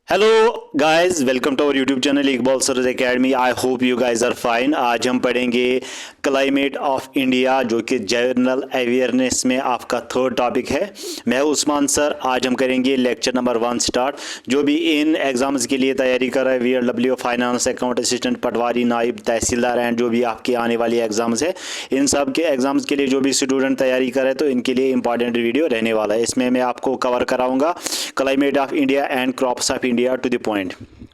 Hello guys, welcome to our YouTube channel Iqbal Saraj Academy. I hope you guys are fine. आज हम पढ़ेंगे climate of India, जो कि general awareness में आपका थर्ड टॉपिक है। मैं हूं उस्मान सर। आज हम करेंगे लेक्चर नंबर 1 स्टार्ट। जो भी इन एग्ज़ाम्स के लिए तैयारी कर रहे हैं, VLW फाइनेंस, अकाउंट असिस्टेंट, पटवारी, नायब तहसीलदार एंड जो भी आपके आने वाली एग्ज़ाम्स है, इन सब के एग्ज़ाम्स के लिए जो भी स्टूडेंट तैयारी कर रहे हैं, तो इनके लिए इंपॉर्टेंट वीडियो रहने वाला है। इसमें मैं आपको कवर कराऊंगा climate of India and crops of India to the point.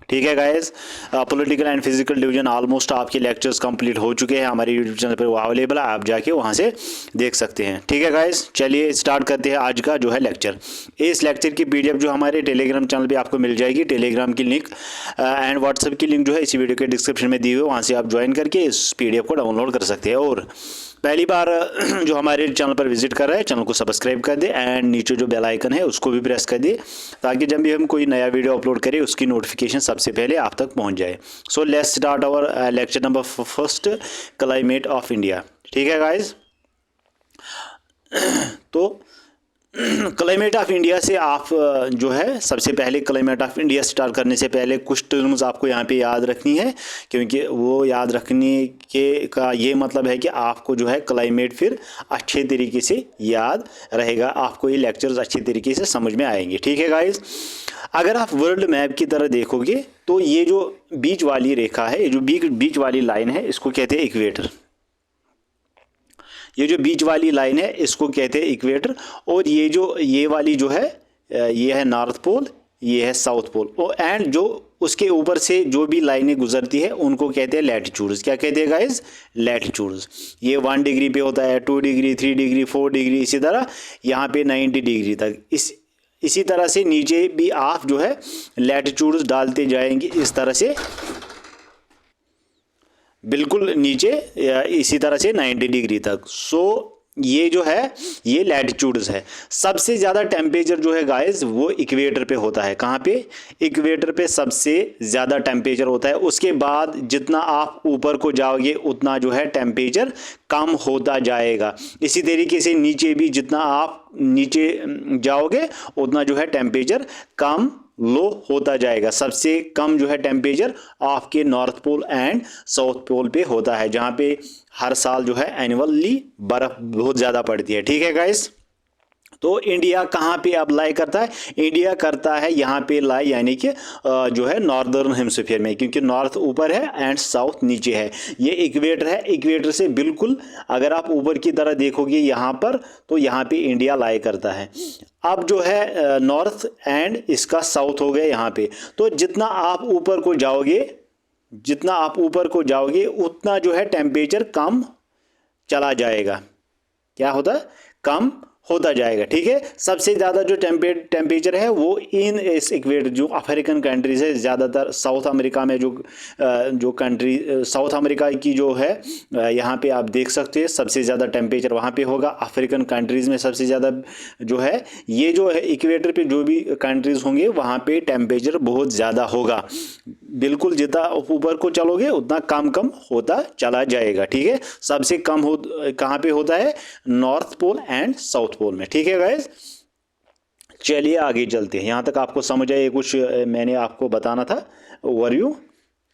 ठीक है guys. Political and physical division almost आपके लेक्चर्स कंप्लीट हो चुके हैं। हमारे यूट्यूब चैनल पर वो अवेलेबल है, आप जाके वहाँ से देख सकते हैं। ठीक है गाइस, चलिए स्टार्ट करते हैं आज का जो है लेक्चर। इस लेक्चर की PDF जो हमारे टेलीग्राम चैनल पे आपको मिल जाएगी। टेलीग्राम की लिंक एंड व्हाट्सएप की लिंक जो है इसी वीडियो के डिस्क्रिप्शन में दी हुई है, वहाँ से आप ज्वाइन करके इस PDF को डाउनलोड कर सकते हैं। और पहली बार जो हमारे चैनल पर विजिट कर रहे हैं, चैनल को सब्सक्राइब कर दे एंड नीचे जो बेल आइकन है उसको भी प्रेस कर दे, ताकि जब भी हम कोई नया वीडियो अपलोड करें उसकी नोटिफिकेशन सबसे पहले आप तक पहुंच जाए। So let's start our lecture number first, climate of India. ठीक है गाइज। तो क्लाइमेट ऑफ इंडिया से आप जो है सबसे पहले क्लाइमेट ऑफ इंडिया स्टार्ट करने से पहले कुछ टर्म्स आपको यहाँ पे याद रखनी है, क्योंकि वो याद रखने के का ये मतलब है कि आपको जो है क्लाइमेट फिर अच्छे तरीके से याद रहेगा, आपको ये लेक्चर्स अच्छे तरीके से समझ में आएंगे। ठीक है गाइज। अगर आप वर्ल्ड मैप की तरह देखोगे तो ये जो बीच वाली रेखा है, ये जो बीच वाली लाइन है, इसको कहते हैं इक्वेटर। ये जो बीच वाली लाइन है इसको कहते हैं इक्वेटर। और ये वाली जो है ये है नॉर्थ पोल, ये है साउथ पोल। और एंड जो उसके ऊपर से जो भी लाइनें गुजरती है उनको कहते हैं लैटिट्यूड्स। क्या कहते हैं गाइस? लैटिट्यूड्स। ये 1 डिग्री पे होता है, 2 डिग्री, 3 डिग्री, 4 डिग्री, इसी तरह यहाँ पे 90 डिग्री तक। इसी तरह से नीचे भी आप जो है लैटिट्यूड्स डालते जाएंगे इस तरह से, बिल्कुल नीचे इसी तरह से 90 डिग्री तक। सो ये जो है ये लैटिट्यूड्स है। सबसे ज़्यादा टेम्परेचर जो है गाइस वो इक्वेटर पे होता है। कहाँ पे? इक्वेटर पे सबसे ज़्यादा टेम्परेचर होता है। उसके बाद जितना आप ऊपर को जाओगे उतना जो है टेम्परेचर कम होता जाएगा। इसी तरीके से नीचे भी जितना आप नीचे जाओगे उतना जो है टेम्परेचर कम लो होता जाएगा। सबसे कम जो है टेम्परेचर आपके north pole and south pole पे होता है, जहाँ पे हर साल जो है एनुअली बर्फ बहुत ज़्यादा पड़ती है। ठीक है गाइस। तो इंडिया कहाँ पे अब लाई करता है? इंडिया करता है यहाँ पे लाई, यानी कि जो है नॉर्दर्न हेमिस्फीयर में, क्योंकि नॉर्थ ऊपर है एंड साउथ नीचे है। ये इक्वेटर है। इक्वेटर से बिल्कुल अगर आप ऊपर की तरह देखोगे यहाँ पर, तो यहाँ पे इंडिया लाई करता है। अब जो है नॉर्थ एंड इसका साउथ हो गया यहाँ पे। तो जितना आप ऊपर को जाओगे उतना जो है टेम्परेचर कम चला जाएगा। क्या होता है? कम होता जाएगा। ठीक है। सबसे ज़्यादा जो टेम्परेचर है वो इन इस इक्वेटर जो अफ्रीकन कंट्रीज है, ज़्यादातर साउथ अमेरिका में जो कंट्री साउथ अमेरिका की जो है यहाँ पे आप देख सकते हैं सबसे ज़्यादा टेम्परेचर वहाँ पे होगा। अफ्रीकन कंट्रीज़ में सबसे ज़्यादा जो है ये जो है इक्वेटर पे जो भी कंट्रीज़ होंगे वहाँ पे टेम्परेचर बहुत ज़्यादा होगा। बिल्कुल जितना ऊपर को चलोगे उतना कम कम होता चला जाएगा। ठीक है। सबसे कम हो कहाँ पे होता है? North pole and south pole में। ठीक है गाइस। चलिए आगे चलते हैं। यहाँ तक आपको समझ आए कुछ मैंने आपको बताना था ओवरव्यू।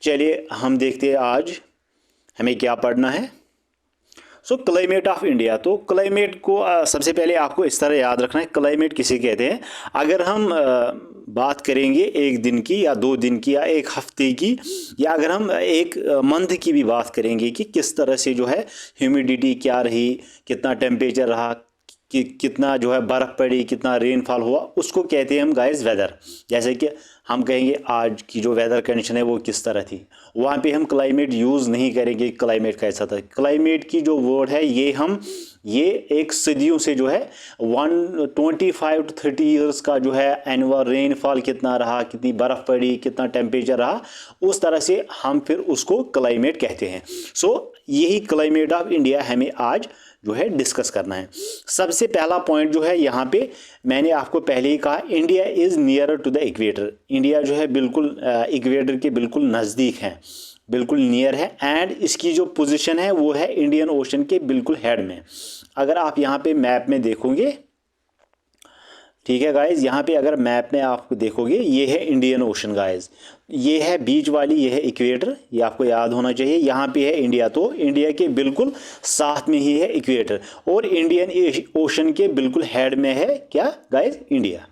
चलिए हम देखते हैं आज हमें क्या पढ़ना है। सो क्लाइमेट ऑफ इंडिया। तो क्लाइमेट को सबसे पहले आपको इस तरह याद रखना है, क्लाइमेट किसे कहते हैं। अगर हम बात करेंगे एक दिन की या 2 दिन की या एक हफ्ते की, या अगर हम एक मंथ की भी बात करेंगे कि किस तरह से जो है ह्यूमिडिटी क्या रही, कितना टेम्परेचर रहा, कि कितना जो है बर्फ़ पड़ी, कितना रेनफॉल हुआ, उसको कहते हैं हम गाइस वेदर। जैसे कि हम कहेंगे आज की जो वेदर कंडीशन है वो किस तरह थी, वहाँ पे हम क्लाइमेट यूज़ नहीं करेंगे क्लाइमेट कैसा था। क्लाइमेट की जो वर्ड है ये एक सदियों से जो है 125 to 30 ईयर्स का जो है एनुअल रेनफॉल कितना रहा, कितनी बर्फ़ पड़ी, कितना टेम्परेचर रहा, उस तरह से हम फिर उसको क्लाइमेट कहते हैं। सो यही क्लाइमेट ऑफ इंडिया हमें आज जो है डिस्कस करना है। सबसे पहला पॉइंट जो है यहाँ पे मैंने आपको पहले ही कहा, India is near to the equator. India जो है बिल्कुल इक्वेटर के बिल्कुल नज़दीक है, बिल्कुल नियर है। एंड इसकी जो पोजीशन है वो है इंडियन ओशन के बिल्कुल हेड में। अगर आप यहाँ पे मैप में देखोगे, ठीक है गाइज, यहाँ पे अगर मैप में आप देखोगे ये है इंडियन ओशन गाइज, ये है बीच वाली, ये है इक्वेटर, ये आपको याद होना चाहिए। यहाँ पे है इंडिया, तो इंडिया के बिल्कुल साथ में ही है इक्वेटर, और इंडियन ओशन के बिल्कुल हेड में है क्या गाइज, इंडिया।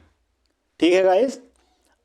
ठीक है गाइज,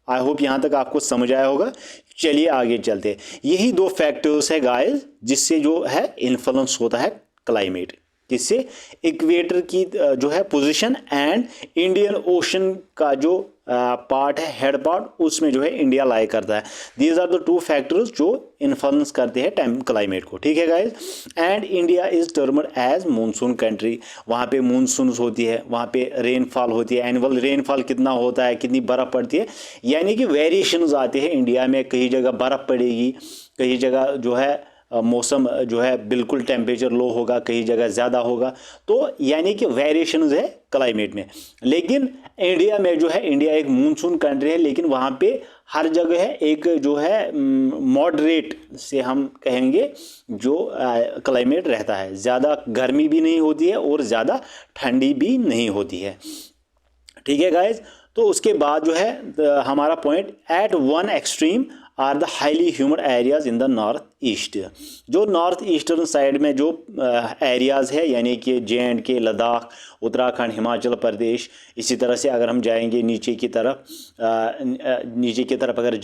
आई होप यहाँ तक आपको समझ आया होगा। चलिए आगे चलते हैं। यही दो फैक्टर्स है गाइज जिससे जो है इन्फ्लुएंस होता है क्लाइमेट, जिससे इक्वेटर की जो है पोजीशन एंड इंडियन ओशन का जो पार्ट है, हेड पार्ट, उसमें जो है इंडिया लाई करता है। These are the two factors जो इन्फ्लुएंस करते हैं टाइम क्लाइमेट को। ठीक है guys, and India is termed as monsoon country. वहाँ पे मानसून होती है, वहाँ पे रेनफॉल होती है, एनुअल रेनफॉल कितना होता है, कितनी बर्फ़ पड़ती है, यानी कि वेरिएशंस आते हैं इंडिया में। कई जगह बर्फ़ पड़ेगी, कई जगह जो है मौसम जो है बिल्कुल टेम्परेचर लो होगा, कई जगह ज़्यादा होगा, तो यानी कि वेरिएशंस है क्लाइमेट में। लेकिन इंडिया में जो है, इंडिया एक मानसून कंट्री है, लेकिन वहाँ पे हर जगह है एक जो है मॉडरेट से हम कहेंगे जो क्लाइमेट रहता है। ज़्यादा गर्मी भी नहीं होती है और ज़्यादा ठंडी भी नहीं होती है। ठीक है गाइज, तो उसके बाद जो है हमारा point, at one extreme are the highly humid areas in the north east. जो नॉर्थ ईस्टर्न साइड में जो एरियाज़ है, यानी कि JNK, लद्दाख, उत्तराखंड, हिमाचल प्रदेश, इसी तरह से अगर हम जाएंगे नीचे की तरफ अगर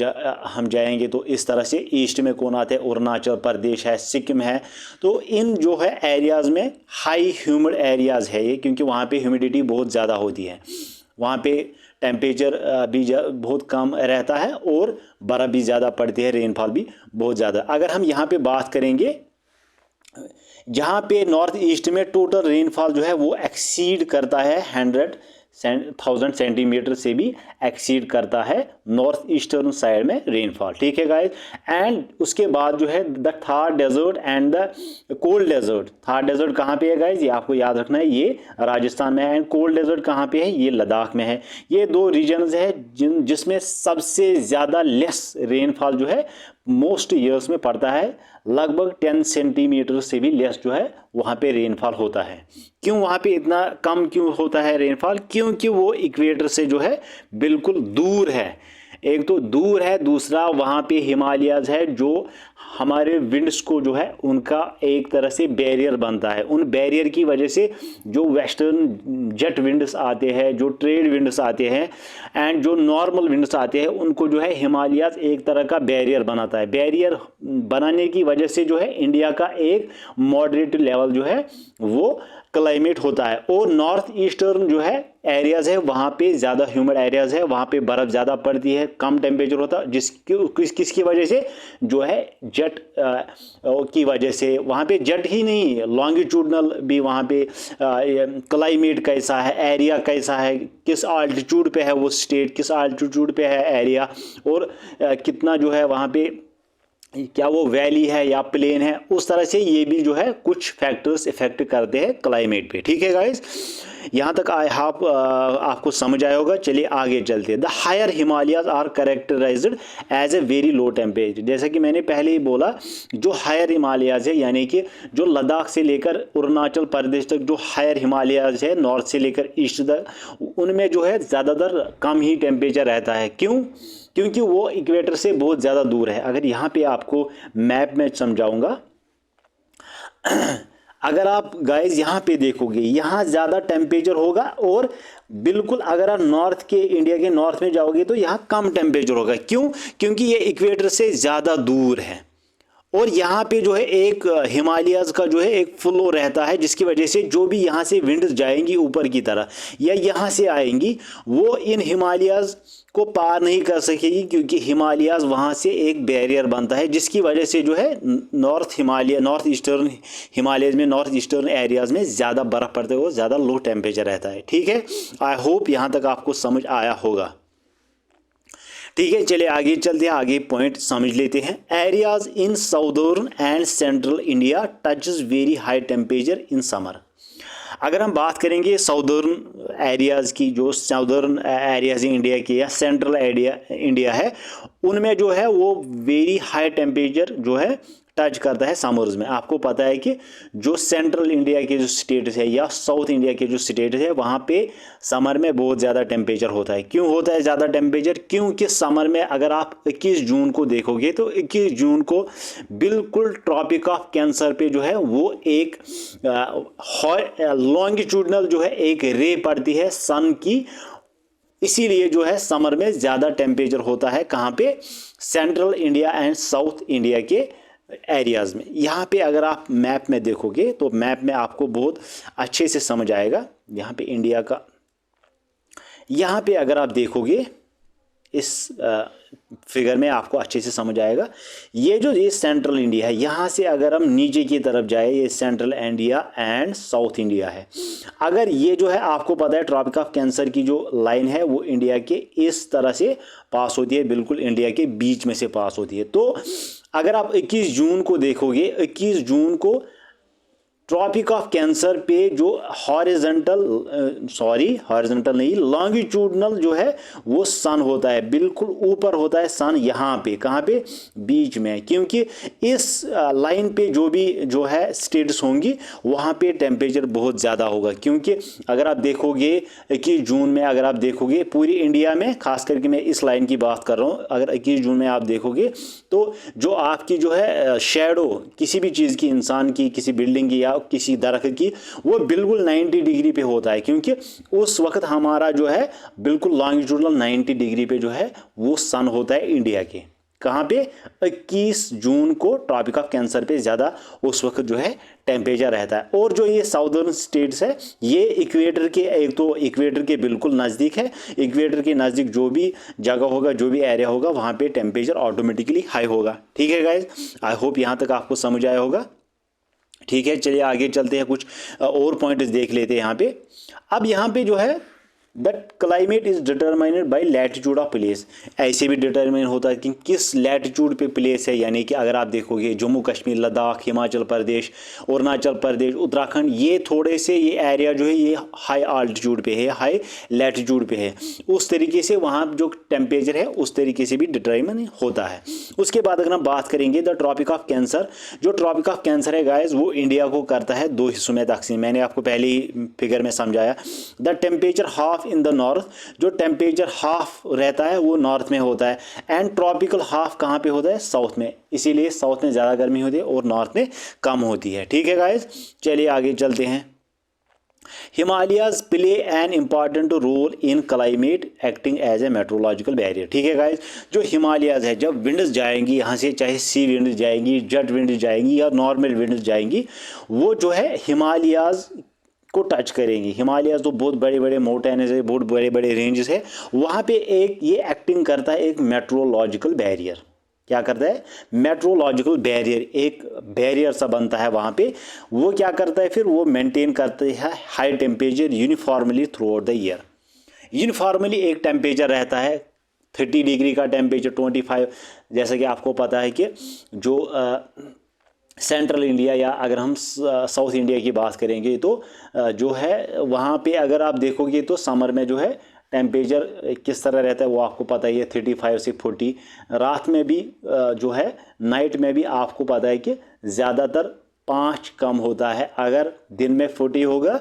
हम जाएंगे तो इस तरह से ईस्ट में कौन आता है, अरुणाचल प्रदेश है, सिक्किम है। तो इन जो है एरियाज़ में हाई ह्यूमिड एरियाज़ है ये, क्योंकि वहाँ पे ह्यूमिडिटी बहुत ज़्यादा होती है, वहाँ पे टेम्परेचर भी बहुत कम रहता है और बर्फ़ भी ज़्यादा पड़ती है, रेनफॉल भी बहुत ज़्यादा। अगर हम यहाँ पे बात करेंगे, जहाँ पे नॉर्थ ईस्ट में टोटल रेनफॉल जो है वो एक्सीड करता है 100,000 सेंटीमीटर से भी एक्सीड करता है नॉर्थ ईस्टर्न साइड में रेनफॉल। ठीक है गाइज, एंड उसके बाद जो है the Thar desert and the cold desert. Thar desert कहाँ पे है गाइज, ये आपको याद रखना है, ये राजस्थान में है। एंड कोल्ड डेजर्ट कहाँ पे है, ये लद्दाख में है। ये दो रीजन्स है जिसमें सबसे ज़्यादा लेस रेनफॉल जो है मोस्ट ईयर्स में पड़ता है, लगभग 10 सेंटीमीटर से भी लेस जो है वहाँ पे रेनफॉल होता है। क्यों वहाँ पे इतना कम क्यों होता है रेनफॉल, क्योंकि वो इक्वेटर से जो है बिल्कुल दूर है। एक तो दूर है, दूसरा वहाँ पे हिमालयाज़ है जो हमारे विंड्स को जो है उनका एक तरह से बैरियर बनता है। उन बैरियर की वजह से जो वेस्टर्न जेट विंड्स आते हैं, जो ट्रेड विंड्स आते हैं एंड जो नॉर्मल विंड्स आते हैं, उनको जो है हिमालयाज़ एक तरह का बैरियर बनाता है। बैरियर बनाने की वजह से जो है इंडिया का एक मॉडरेट लेवल जो है वो क्लाइमेट होता है। और नॉर्थ ईस्टर्न जो है एरियाज़ है, वहाँ पे ज़्यादा ह्यूमिड एरियाज़ है, वहाँ पे बर्फ़ ज़्यादा पड़ती है, कम टेम्परेचर होता है, किसकी वजह से, जो है जेट की वजह से। वहाँ पे जेट ही नहीं, लॉन्गिट्यूडनल भी वहाँ पे क्लाइमेट कैसा है, एरिया कैसा है, किस आल्टीट्यूड पे है वो स्टेट, किस आल्टीट्यूड पे है एरिया, और कितना जो है वहाँ पे, क्या वो वैली है या प्लेन है, उस तरह से ये भी जो है कुछ फैक्टर्स इफेक्ट करते हैं क्लाइमेट पे। ठीक है गाइस, यहाँ तक आपको समझ आया होगा। चलिए आगे चलते हैं। The higher Himalayas are characterised as a very low temperature. जैसा कि मैंने पहले ही बोला, जो हायर हिमालयाज है, यानी कि जो लद्दाख से लेकर अरुणाचल प्रदेश तक जो हायर हिमालयाज है, नॉर्थ से लेकर ईस्ट तक, उनमें जो है ज़्यादातर कम ही टेम्परेचर रहता है। क्यों? क्योंकि वो इक्वेटर से बहुत ज़्यादा दूर है। अगर यहाँ पे आपको मैप में समझाऊंगा, अगर आप गाइज यहाँ पे देखोगे, यहाँ ज़्यादा टेम्परेचर होगा, और बिल्कुल अगर आप नॉर्थ के, इंडिया के नॉर्थ में जाओगे तो यहाँ कम टेम्परेचर होगा। क्यों? क्योंकि ये इक्वेटर से ज़्यादा दूर है, और यहाँ पे जो है एक हिमालयाज़ का जो है एक फ्लो रहता है, जिसकी वजह से जो भी यहाँ से विंड जाएंगी ऊपर की तरह या यहाँ से आएंगी, वो इन हिमालयाज़ को पार नहीं कर सकेगी, क्योंकि हिमालयाज़ वहाँ से एक बैरियर बनता है, जिसकी वजह से जो है नॉर्थ ईस्टर्न हिमालयाज़ में, नॉर्थ ईस्टर्न एरियाज़ में ज़्यादा बर्फ़ पड़ते हुए ज़्यादा लो टेम्परेचर रहता है। ठीक है, आई होप यहाँ तक आपको समझ आया होगा। ठीक है, चलिए आगे चलते हैं, आगे पॉइंट समझ लेते हैं। Areas in southern and central India touches very high temperature in summer. अगर हम बात करेंगे साउदर्न एरियाज़ की, जो साउदर्न एरियाज़ इंडिया की या सेंट्रल इंडिया है, उनमें जो है वो वेरी हाई टेम्परेचर जो है टच करता है समर्स में। आपको पता है कि जो सेंट्रल इंडिया के जो स्टेट्स है या साउथ इंडिया के जो स्टेट्स है वहाँ पे समर में बहुत ज़्यादा टेम्परेचर होता है। क्यों होता है ज़्यादा टेम्परेचर? क्योंकि समर में अगर आप 21 जून को देखोगे तो 21 जून को बिल्कुल ट्रॉपिक ऑफ कैंसर पे जो है वो एक लॉन्गिट्यूडनल जो है एक रे पड़ती है सन की, इसीलिए जो है समर में ज़्यादा टेम्परेचर होता है। कहाँ पे? Central India and south India के एरियाज़ में। यहाँ पे अगर आप मैप में देखोगे तो मैप में आपको बहुत अच्छे से समझ आएगा। यहाँ पे इंडिया का, यहाँ पे अगर आप देखोगे इस फिगर में आपको अच्छे से समझ आएगा। ये सेंट्रल इंडिया है, यहाँ से अगर हम नीचे की तरफ जाए ये central India and south India है। अगर ये जो है आपको पता है ट्रॉपिक ऑफ कैंसर की जो लाइन है वो इंडिया के इस तरह से पास होती है, बिल्कुल इंडिया के बीच में से पास होती है। तो अगर आप 21 जून को देखोगे, 21 जून को ट्रॉपिक ऑफ कैंसर पे जो हॉरिजॉन्टल नहीं, लॉन्गिट्यूडनल जो है वो सन होता है, बिल्कुल ऊपर होता है सन। यहाँ पे कहाँ पे? बीच में। क्योंकि इस लाइन पे जो है स्टेट्स होंगी वहाँ पे टेम्परेचर बहुत ज़्यादा होगा। क्योंकि अगर आप देखोगे 21 जून में, अगर आप देखोगे पूरी इंडिया में, खास करके मैं इस लाइन की बात कर रहा हूँ, अगर 21 जून में आप देखोगे तो जो आपकी जो है शेडो किसी भी चीज़ की, इंसान की, किसी बिल्डिंग की या किसी दरख्त की, वो बिल्कुल 90 डिग्री पे होता है। क्योंकि उस वक्त हमारा जो है बिल्कुल लॉन्गिट्यूडनल 90 डिग्री पे जो है वो सन होता है इंडिया के। कहाँ पे? 21 जून को ट्रॉपिक ऑफ कैंसर पे ज़्यादा उस वक्त जो है टेम्परेचर रहता है। और जो ये साउदर्न स्टेट्स है ये इक्वेटर के, एक तो इक्वेटर के बिल्कुल नज़दीक है, इक्वेटर के नज़दीक जो भी जगह होगा, जो भी एरिया होगा वहाँ पे टेम्परेचर ऑटोमेटिकली हाई होगा। ठीक है गाइज, आई होप यहाँ तक आपको समझ आया होगा। ठीक है, चलिए आगे चलते हैं, कुछ और पॉइंट्स देख लेते हैं यहाँ पे। अब यहाँ पे जो है that climate is determined by latitude of place. ऐसे भी डिटरमाइन होता है कि किस लैटिट्यूड पे प्लेस है। यानी कि अगर आप देखोगे जम्मू कश्मीर, लद्दाख, हिमाचल प्रदेश, अरुणाचल प्रदेश, उत्तराखंड, ये थोड़े से ये एरिया जो है ये हाई आल्टीट्यूड पे है, हाई लैटिट्यूड पे है। उस तरीके से वहाँ जो टेम्परेचर है उस तरीके से भी डिटरमाइन होता है। उसके बाद अगर हम बात करेंगे द ट्रॉपिक ऑफ कैंसर, जो ट्रॉपिक ऑफ कैंसर है गाइज वो इंडिया को करता है 2 हिस्सों में तकसीम। मैंने आपको पहले ही फिगर में समझाया। The temperature half in the north, जो टेम्परेचर हाफ रहता है वो नॉर्थ में होता है, एंड ट्रॉपिकल हाफ कहाँ पे होता है? साउथ में। इसीलिए साउथ में ज़्यादा गर्मी होती है और नॉर्थ में कम होती है। ठीक है गाइज, चलिए आगे चलते हैं। Himalayas play an important role in climate acting as a meteorological barrier. ठीक है गाइज, जो हिमालयाज है, जब विंड्स जाएंगी यहाँ से, चाहे सी विंड्स जाएंगी, जेट विंड्स जाएंगी या नॉर्मल विंड्स जाएंगी, वो जो है हिमालयाज को टच करेंगी। हिमालयाज तो बहुत बड़े बड़े माउंटेन्स है, बहुत बड़े बड़े रेंजेस है, वहाँ पे एक ये एक्टिंग करता है एक मेट्रोलॉजिकल बैरियर। क्या करता है? मेट्रोलॉजिकल बैरियर, एक बैरियर सा बनता है वहाँ पे। वो क्या करता है फिर? वो मेंटेन करते हैं high temperature uniformly through out the year. Uniformly एक टेम्परेचर रहता है, 30 डिग्री का टेम्परेचर, 25, जैसा कि आपको पता है कि जो सेंट्रल इंडिया या अगर हम साउथ इंडिया की बात करेंगे तो जो है वहाँ पे अगर आप देखोगे तो समर में जो है टेम्परेचर किस तरह रहता है वो आपको पता ही है, 35 से 40। रात में भी जो है, नाइट में भी आपको पता है कि ज़्यादातर 5 कम होता है। अगर दिन में 40 होगा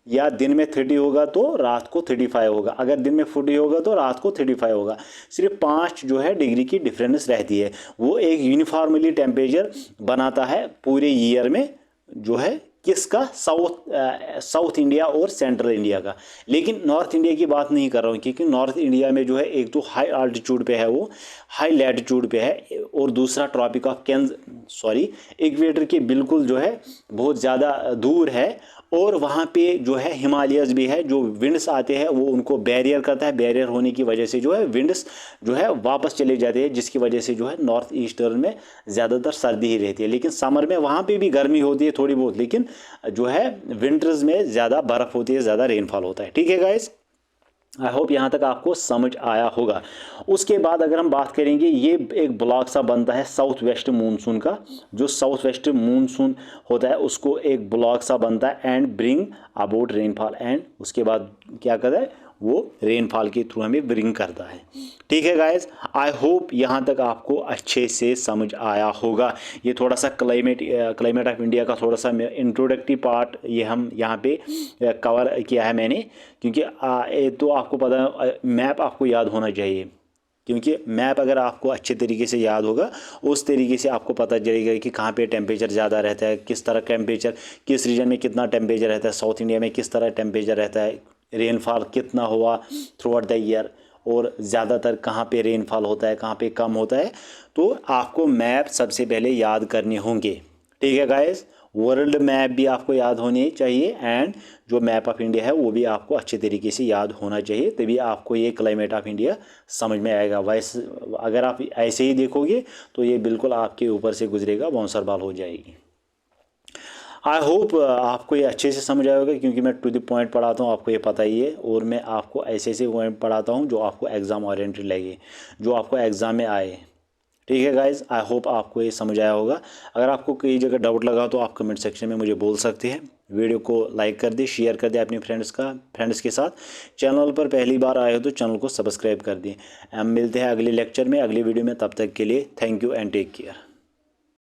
या दिन में 30 होगा तो रात को 35 होगा, अगर दिन में 40 होगा तो रात को 35 होगा। सिर्फ 5 जो है डिग्री की डिफरेंस रहती है। वो एक यूनिफॉर्मली टेम्परेचर बनाता है पूरे ईयर में, जो है किसका? साउथ इंडिया और सेंट्रल इंडिया का। लेकिन नॉर्थ इंडिया की बात नहीं कर रहा हूँ, क्योंकि नॉर्थ इंडिया में जो है एक तो हाई आल्टीट्यूड पे है, वो हाई लैटिट्यूड पे है, और दूसरा ट्रॉपिक ऑफ इक्वेटर के बिल्कुल जो है बहुत ज़्यादा दूर है। और वहाँ पे जो है हिमालयस भी है, जो विंड्स आते हैं वो उनको बैरियर करता है। बैरियर होने की वजह से जो है विंड्स जो है वापस चले जाते हैं, जिसकी वजह से जो है नॉर्थ ईस्टर्न में ज़्यादातर सर्दी ही रहती है। लेकिन समर में वहाँ पे भी गर्मी होती है थोड़ी बहुत, लेकिन जो है विंटर्स में ज़्यादा बर्फ़ होती है, ज़्यादा रेनफॉल होता है। ठीक है गाइस, आई होप यहाँ तक आपको समझ आया होगा। उसके बाद अगर हम बात करेंगे, ये एक ब्लॉक सा बनता है साउथ वेस्ट मूनसून का। जो साउथ वेस्ट मूनसून होता है उसको एक ब्लॉक सा बनता है, and bring about rainfall, and उसके बाद क्या करता है वो रेनफॉल के थ्रू हमें ब्रिंग करता है। ठीक है गाइस, आई होप यहाँ तक आपको अच्छे से समझ आया होगा। ये थोड़ा सा क्लाइमेट ऑफ इंडिया का थोड़ा सा इंट्रोडक्टिव पार्ट ये हम यहाँ पे कवर किया है मैंने, क्योंकि तो आपको पता मैप आपको याद होना चाहिए, क्योंकि मैप अगर आपको अच्छे तरीके से याद होगा उस तरीके से आपको पता चलेगा कि कहाँ पे टेम्परेचर ज़्यादा रहता है, किस तरह टेम्परेचर, किस रीजन में कितना टेम्परेचर रहता है, साउथ इंडिया में किस तरह टेम्परेचर रहता है, रेनफॉल कितना हुआ थ्रू आउट द ईयर, और ज़्यादातर कहाँ पे रेनफॉल होता है, कहाँ पे कम होता है। तो आपको मैप सबसे पहले याद करने होंगे। ठीक है गाइस, वर्ल्ड मैप भी आपको याद होने चाहिए एंड जो मैप ऑफ इंडिया है वो भी आपको अच्छे तरीके से याद होना चाहिए, तभी आपको ये क्लाइमेट ऑफ इंडिया समझ में आएगा। वैसे अगर आप ऐसे ही देखोगे तो ये बिल्कुल आपके ऊपर से गुजरेगा, बाउंसर बॉल हो जाएगी। आई होप आपको ये अच्छे से समझ आएगा, क्योंकि मैं टू द पॉइंट पढ़ाता हूँ, आपको ये पता ही है, और मैं आपको ऐसे ऐसे पॉइंट पढ़ाता हूँ जो आपको एग्ज़ाम ओरिएंटेड लगे, जो आपको एग्ज़ाम में आए। ठीक है गाइज, आई होप आपको ये समझ आया होगा। अगर आपको कई जगह डाउट लगा तो आप कमेंट सेक्शन में मुझे बोल सकते हैं। वीडियो को लाइक कर दे, शेयर कर दे अपने फ्रेंड्स के साथ। चैनल पर पहली बार आए हो तो चैनल को सब्सक्राइब कर दें। हम मिलते हैं अगले लेक्चर में, अगले वीडियो में। तब तक के लिए thank you and take care.